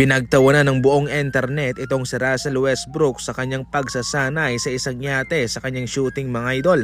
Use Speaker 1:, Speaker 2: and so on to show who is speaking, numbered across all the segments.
Speaker 1: Pinagtawanan ng buong internet itong si Russell Westbrook sa kanyang pagsasanay sa isang yate sa kanyang shooting mga idol.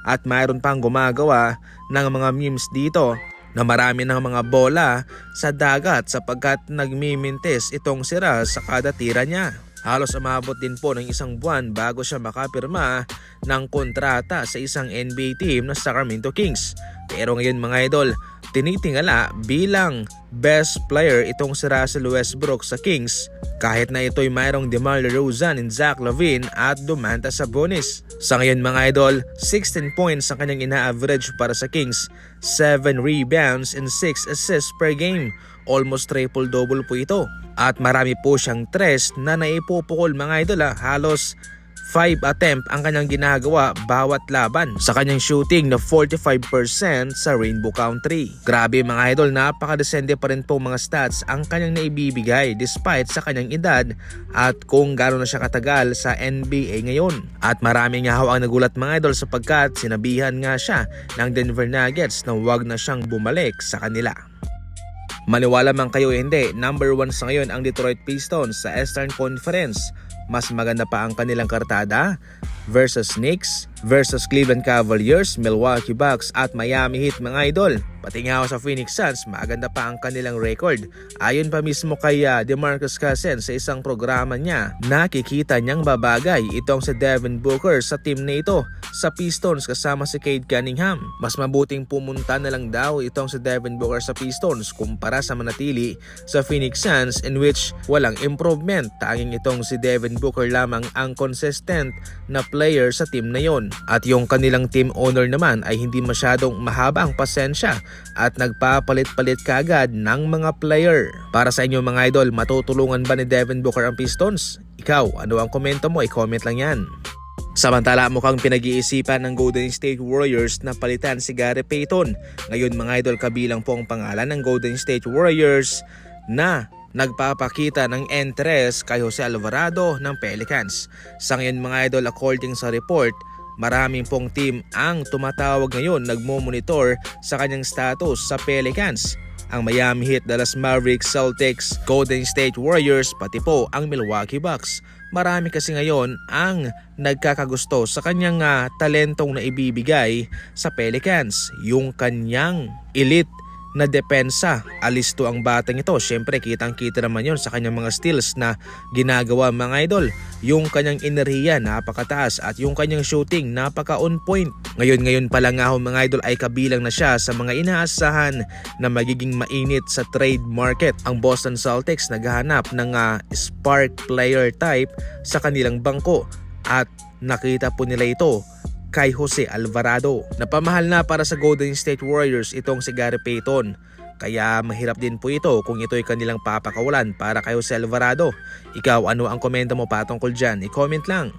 Speaker 1: At mayroon pang gumagawa ng mga memes dito na marami ng mga bola sa dagat sapagkat nagmimintis itong si Russ sa kada tira niya. Halos umabot din po ng isang buwan bago siya makapirma ng kontrata sa isang NBA team na Sacramento Kings. Pero ngayon mga idol, tinitingala bilang best player itong si Russell Westbrook sa Kings kahit na ito'y mayroong DeMar DeRozan and Zach LaVine at Domantas Sabonis. Sa ngayon mga idol, 16 points ang kanyang ina-average para sa Kings, 7 rebounds and 6 assists per game. Almost triple-double po ito. At marami po siyang tres na naipupukol mga idol. Halos 5 attempt ang kanyang ginagawa bawat laban sa kanyang shooting na 45% sa Rainbow Country. Grabe mga idol, napakadesende pa rin po mga stats ang kanyang naibibigay despite sa kanyang edad at kung gaano na siya katagal sa NBA ngayon. At maraming nga ang nagulat mga idol sapagkat sinabihan nga siya ng Denver Nuggets na huwag na siyang bumalik sa kanila. Maniwala man kayo hindi, number 1 sa ngayon ang Detroit Pistons sa Eastern Conference. Mas maganda pa ang kanilang kartada versus Knicks, versus Cleveland Cavaliers, Milwaukee Bucks at Miami Heat mga idol. Pati nga sa Phoenix Suns, maganda pa ang kanilang record. Ayon pa mismo kay DeMarcus Cousins sa isang programa niya, nakikita niyang babagay itong si Devin Booker sa team na ito sa Pistons kasama si Cade Cunningham. Mas mabuting pumunta na lang daw itong si Devin Booker sa Pistons kumpara sa manatili sa Phoenix Suns in which walang improvement. Tanging itong si Devin Booker lamang ang consistent na player sa team na yon. At yung kanilang team owner naman ay hindi masyadong mahaba ang pasensya at nagpapalit-palit kaagad ng mga player. Para sa inyo mga idol, matutulungan ba ni Devin Booker ang Pistons? Ikaw, ano ang komento mo? I-comment lang yan. Samantala mukhang pinag-iisipan ng Golden State Warriors na palitan si Gary Payton. Ngayon mga idol, kabilang po ang pangalan ng Golden State Warriors na nagpapakita ng interest kay Jose Alvarado ng Pelicans. Sa ngayon mga idol, according sa report, maraming pong team ang tumatawag ngayon, nagmo-monitor sa kanyang status sa Pelicans. Ang Miami Heat, Dallas Mavericks, Celtics, Golden State Warriors, pati po ang Milwaukee Bucks. Marami kasi ngayon ang nagkakagusto sa kanyang talentong na ibibigay sa Pelicans. Yung kanyang elite na depensa, alisto ang batang ito. Siyempre kitang-kita naman yon sa kanyang mga steals na ginagawa mga idol. Yung kanyang enerhiya napakataas at yung kanyang shooting napaka on point. Ngayon pa lang nga mga idol ay kabilang na siya sa mga inaasahan na magiging mainit sa trade market. Ang Boston Celtics naghahanap ng spark player type sa kanilang bangko at nakita po nila ito kay Jose Alvarado. Napamahal na para sa Golden State Warriors itong si Gary Payton. Kaya mahirap din po ito kung ito'y kanilang papakawalan para kay Jose Alvarado. Ikaw, ano ang komento mo patungkol dyan? I-comment lang.